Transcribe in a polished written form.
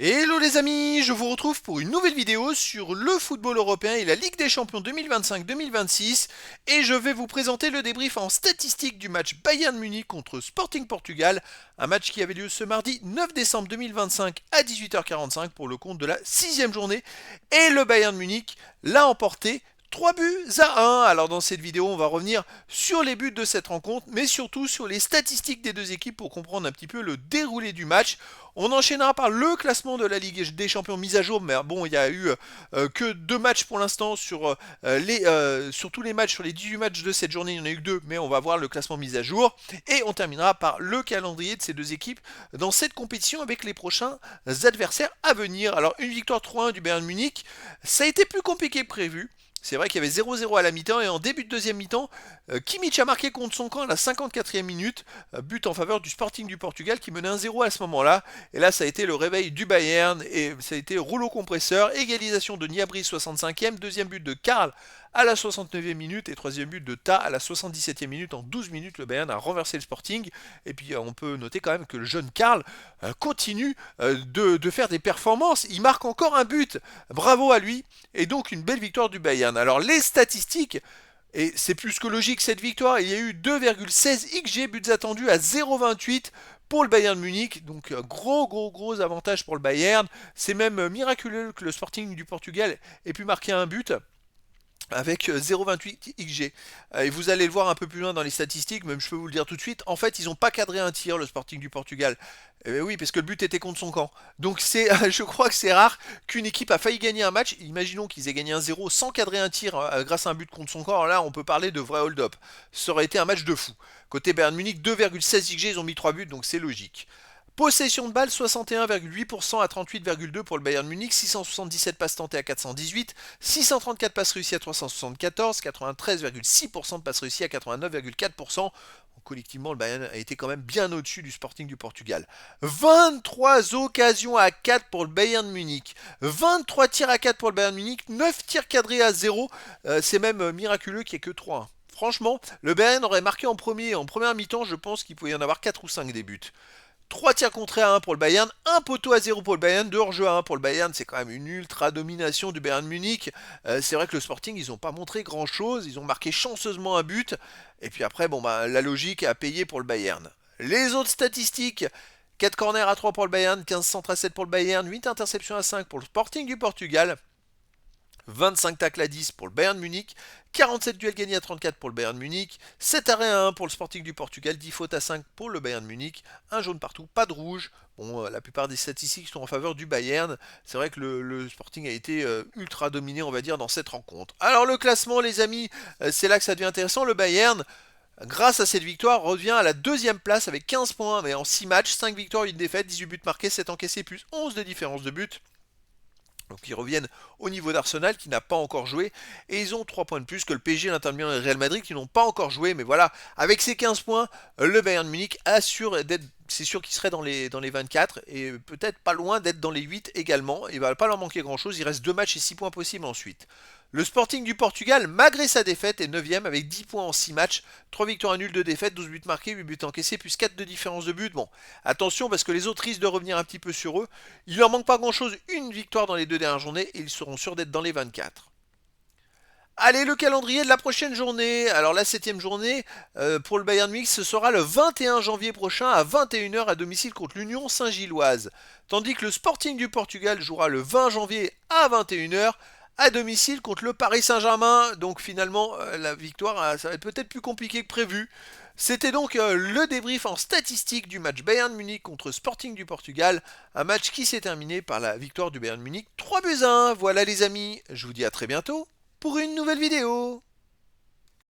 Hello les amis, je vous retrouve pour une nouvelle vidéo sur le football européen et la Ligue des Champions 2025-2026 et je vais vous présenter le débrief en statistique du match Bayern Munich contre Sporting Portugal, un match qui avait lieu ce mardi 9 décembre 2025 à 18h45 pour le compte de la 6e journée et le Bayern Munich l'a emporté 3 buts à 1. Alors dans cette vidéo, on va revenir sur les buts de cette rencontre, mais surtout sur les statistiques des deux équipes pour comprendre un petit peu le déroulé du match. On enchaînera par le classement de la Ligue des Champions mise à jour, mais bon, il y a eu que 2 matchs pour l'instant sur tous les matchs, sur les 18 matchs de cette journée, il n'y en a eu que 2, mais on va voir le classement mis à jour. Et on terminera par le calendrier de ces deux équipes dans cette compétition avec les prochains adversaires à venir. Alors une victoire 3-1 du Bayern Munich, ça a été plus compliqué que prévu. C'est vrai qu'il y avait 0-0 à la mi-temps et en début de deuxième mi-temps, Kimmich a marqué contre son camp à la 54e minute, but en faveur du Sporting du Portugal qui menait 1-0 à ce moment-là. Et là, ça a été le réveil du Bayern et ça a été rouleau compresseur, égalisation de Gnabry 65e, deuxième but de Karl à la 69e minute et troisième but de Ta à la 77e minute. En 12 minutes, le Bayern a renversé le Sporting. Et puis on peut noter quand même que le jeune Karl continue de faire des performances. Il marque encore un but. Bravo à lui. Et donc une belle victoire du Bayern. Alors les statistiques, et c'est plus que logique cette victoire, il y a eu 2,16 XG buts attendus à 0,28 pour le Bayern Munich, donc gros avantage pour le Bayern. C'est même miraculeux que le Sporting du Portugal ait pu marquer un but avec 0,28 XG. Et vous allez le voir un peu plus loin dans les statistiques, même je peux vous le dire tout de suite, en fait ils n'ont pas cadré un tir le Sporting du Portugal. Oui, parce que le but était contre son camp. Donc je crois que c'est rare qu'une équipe a failli gagner un match. Imaginons qu'ils aient gagné 1-0 sans cadrer un tir grâce à un but contre son camp. Alors là, on peut parler de vrai hold-up. Ça aurait été un match de fou. Côté Bayern Munich, 2,16 XG, ils ont mis 3 buts, donc c'est logique. Possession de balle 61,8% à 38,2 pour le Bayern Munich, 677 passes tentées à 418, 634 passes réussies à 374, 93,6% de passes réussies à 89,4%. Collectivement, le Bayern a été quand même bien au-dessus du Sporting du Portugal. 23 occasions à 4 pour le Bayern Munich, 23 tirs à 4 pour le Bayern Munich, 9 tirs cadrés à 0. C'est même miraculeux qu'il n'y ait que 3. Franchement, le Bayern aurait marqué en première mi-temps, je pense qu'il pouvait y en avoir 4 ou 5 des buts. 3 tirs contrés à 1 pour le Bayern, 1 poteau à 0 pour le Bayern, 2 hors-jeu à 1 pour le Bayern, c'est quand même une ultra domination du Bayern Munich. C'est vrai que le Sporting, ils n'ont pas montré grand chose, ils ont marqué chanceusement un but, et puis après, la logique a payé pour le Bayern. Les autres statistiques, 4 corners à 3 pour le Bayern, 15 centres à 7 pour le Bayern, 8 interceptions à 5 pour le Sporting du Portugal. 25 tacles à 10 pour le Bayern Munich, 47 duels gagnés à 34 pour le Bayern Munich, 7 arrêts à 1 pour le Sporting du Portugal, 10 fautes à 5 pour le Bayern Munich, un jaune partout, pas de rouge. Bon, la plupart des statistiques sont en faveur du Bayern. C'est vrai que le Sporting a été ultra dominé, on va dire, dans cette rencontre. Alors le classement, les amis, c'est là que ça devient intéressant. Le Bayern, grâce à cette victoire, revient à la deuxième place avec 15 points, mais en 6 matchs, 5 victoires, 1 défaite, 18 buts marqués, 7 encaissés, plus 11 de différence de but. Donc ils reviennent au niveau d'Arsenal qui n'a pas encore joué. Et ils ont 3 points de plus que le PSG, l'Inter Milan et le Real Madrid qui n'ont pas encore joué. Mais voilà, avec ces 15 points, le Bayern Munich assure d'être. C'est sûr qu'il serait dans les 24 et peut-être pas loin d'être dans les 8 également. Il ne va pas leur manquer grand chose. Il reste 2 matchs et 6 points possibles ensuite. Le Sporting du Portugal, malgré sa défaite, est 9ème avec 10 points en 6 matchs, 3 victoires nulles, 2 défaites, 12 buts marqués, 8 buts encaissés, plus 4 de différence de but. Bon, attention parce que les autres risquent de revenir un petit peu sur eux. Il leur manque pas grand chose, une victoire dans les 2 dernières journées et ils seront sûrs d'être dans les 24. Allez, le calendrier de la prochaine journée. Alors la 7ème journée pour le Bayern Munich, ce sera le 21 janvier prochain à 21h à domicile contre l'Union Saint-Gilloise. Tandis que le Sporting du Portugal jouera le 20 janvier à 21h à domicile contre le Paris Saint-Germain. Donc finalement, la victoire, ça va être peut-être plus compliqué que prévu. C'était donc le débrief en statistique du match Bayern Munich contre Sporting du Portugal. Un match qui s'est terminé par la victoire du Bayern Munich 3 buts à 1. Voilà les amis, je vous dis à très bientôt pour une nouvelle vidéo.